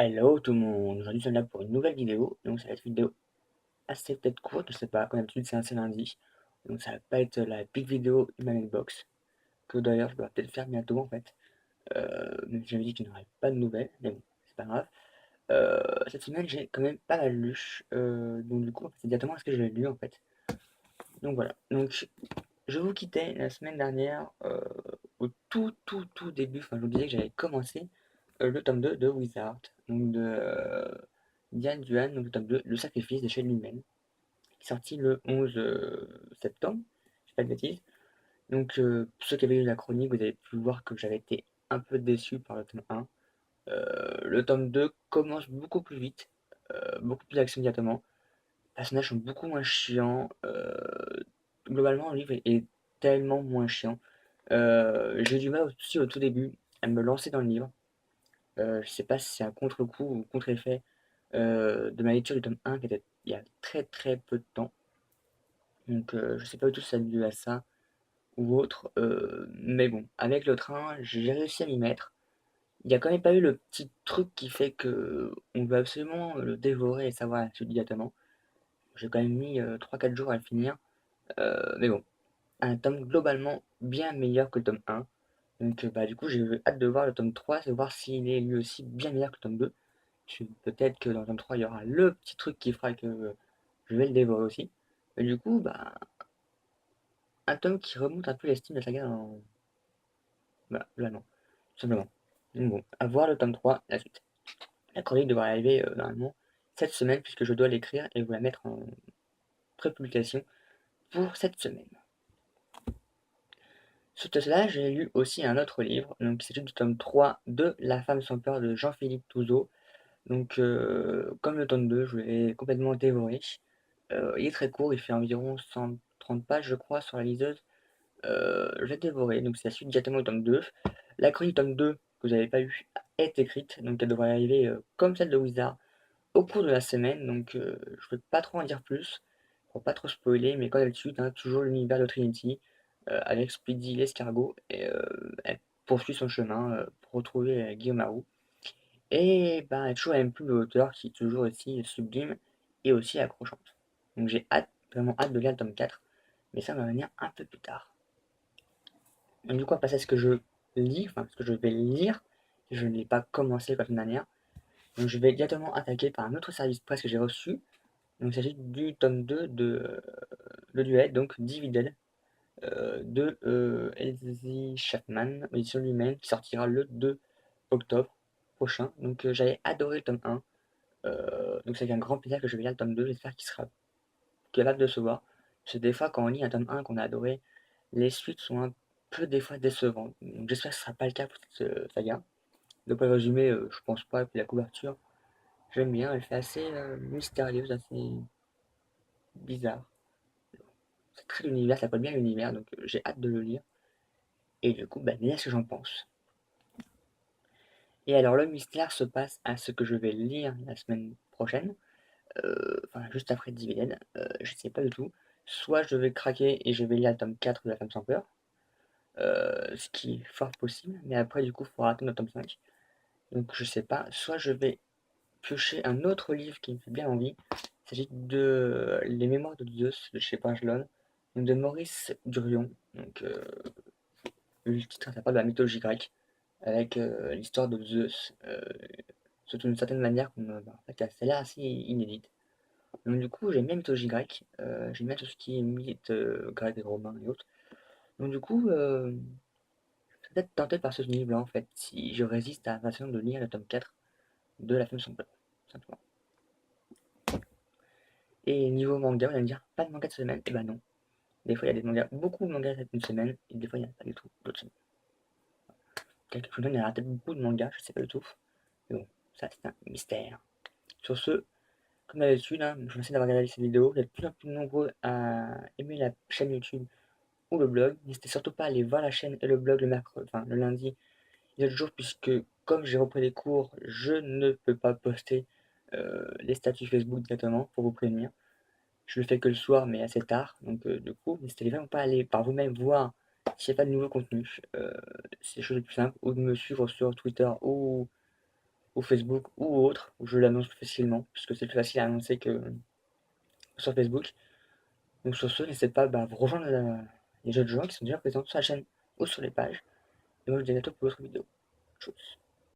Hello tout le monde, aujourd'hui nous sommes là pour une nouvelle vidéo, donc ça va être une vidéo assez peut-être courte, je sais pas, comme d'habitude c'est un seul lundi, donc ça va pas être la big vidéo Human Box, que d'ailleurs je dois peut-être faire bientôt en fait, même si j'avais dit qu'il n'y aurait pas de nouvelles, mais bon, c'est pas grave. Cette semaine j'ai quand même pas mal lu, donc du coup c'est directement ce que j'ai lu en fait, donc voilà, donc je vous quittais la semaine dernière, au tout début, enfin je vous disais que j'avais commencé le tome 2 de Wizard, donc de Diane Duane, donc le tome 2, Le Sacrifice de chez Lumel, qui est sorti le 11 septembre, je dis pas de bêtises. Donc pour ceux qui avaient lu la chronique, vous avez pu voir que j'avais été un peu déçu par le tome 1. Le tome 2 commence beaucoup plus vite, beaucoup plus d'action immédiatement. Les personnages sont beaucoup moins chiants. Globalement, le livre est tellement moins chiant. J'ai eu du mal aussi au tout début à me lancer dans le livre. Je sais pas si c'est un contre-coup ou contre-effet de ma lecture du tome 1 qui était il y a très peu de temps. Donc je sais pas du tout si ça a dû à ça ou autre. Mais bon, avec le train, j'ai réussi à m'y mettre. Il n'y a quand même pas eu le petit truc qui fait que on veut absolument le dévorer et savoir la suite immédiatement. J'ai quand même mis 3-4 jours à le finir. Mais bon, un tome globalement bien meilleur que le tome 1. Donc bah, du coup j'ai hâte de voir le tome 3, de voir s'il est lui aussi bien meilleur que le tome 2. Peut-être que dans le tome 3 il y aura le petit truc qui fera que je vais le dévorer aussi. Et du coup, bah, un tome qui remonte un peu l'estime de la saga dans... Voilà, globalement, tout simplement. Donc bon, à voir le tome 3, la suite. La chronique devrait arriver normalement cette semaine puisque je dois l'écrire et vous la mettre en pré-publication pour cette semaine. Suite à cela, j'ai lu aussi un autre livre, donc il s'agit du tome 3 de La femme sans peur de Jean-Philippe Touzeau. Donc, comme le tome 2, je l'ai complètement dévoré. Il est très court, il fait environ 130 pages, je crois, sur la liseuse. Je l'ai dévoré, donc c'est la suite directement au tome 2. La chronique tome 2, que vous n'avez pas eu, est écrite, donc elle devrait arriver comme celle de Wizard au cours de la semaine. Donc, je ne vais pas trop en dire plus, pour pas trop spoiler, mais comme d'habitude, hein, toujours l'univers de Trinity, avec Speedy l'escargot, et elle poursuit son chemin pour retrouver Guillaume Marou. Et ben, toujours la même plume de l'auteur qui est toujours aussi sublime et aussi accrochante. Donc j'ai hâte, vraiment hâte de lire le tome 4, mais ça va venir un peu plus tard. Donc du coup, on va passer à ce que je lis, enfin ce que je vais lire, je ne l'ai pas commencé comme une manière. Donc je vais directement attaquer par un autre service presse que j'ai reçu. Donc il s'agit du tome 2 de Le Duel, donc Divided, de Elsie Chapman, édition lui-même, qui sortira le 2 octobre prochain. Donc j'avais adoré le tome 1. Donc c'est avec un grand plaisir que je vais lire le tome 2, j'espère qu'il sera capable de se voir. Parce que des fois, quand on lit un tome 1 qu'on a adoré, les suites sont un peu des fois décevantes. Donc j'espère que ce ne sera pas le cas pour cette saga. De pas le résumer, je pense pas, et puis la couverture, j'aime bien, elle fait assez mystérieuse, assez bizarre. C'est très l'univers, ça colle bien l'univers, donc j'ai hâte de le lire. Et du coup, bah, dis ce que j'en pense. Et alors le mystère se passe à ce que je vais lire la semaine prochaine. Enfin juste après Dividend, je sais pas du tout. Soit je vais craquer et je vais lire le tome 4 de La Femme sans peur, ce qui est fort possible, mais après du coup il faudra attendre le tome 5. Donc je sais pas, soit je vais piocher un autre livre qui me fait bien envie. Il s'agit de Les Mémoires de Zeus de chez Bragelonne, donc de Maurice Durion. Donc le titre ça parle de la mythologie grecque, avec l'histoire de Zeus, surtout d'une certaine manière, bah, en fait, celle-là assez inédite. Donc du coup, j'aime bien la mythologie grecque, j'aime bien tout ce qui est mythe grec et romain et autres. Donc du coup, je suis peut-être tenté par ce livre-là en fait, si je résiste à la façon de lire le tome 4 de La Femme sans peur, simplement. Et niveau manga, on va me dire, pas de manga de semaine, et ben non. Des fois il y a des mangas, beaucoup de mangas cette une semaine, et des fois il n'y en a pas du tout d'autres semaines. Quelques semaines, il y aura peut-être beaucoup de mangas, je sais pas du tout. Mais bon, ça c'est un mystère. Sur ce, comme d'habitude, hein, je vous remercie d'avoir regardé cette vidéo. Vous êtes de plus en plus nombreux à aimer la chaîne YouTube ou le blog. N'hésitez surtout pas à aller voir la chaîne et le blog le mercredi, enfin le lundi et l'autre jour, puisque comme j'ai repris les cours, je ne peux pas poster les statuts Facebook directement pour vous prévenir. Je le fais que le soir, mais assez tard. Donc du coup, n'hésitez vraiment pas à aller par vous-même voir s'il n'y a pas de nouveau contenu. C'est les choses les plus simples. Ou de me suivre sur Twitter ou ou Facebook ou autre, où je l'annonce plus facilement, puisque c'est plus facile à annoncer que sur Facebook. Donc sur ce, n'hésitez pas à vous rejoindre les autres gens qui sont déjà présents sur la chaîne ou sur les pages. Et moi je vous dis à bientôt pour d'autres vidéos. Tchuss.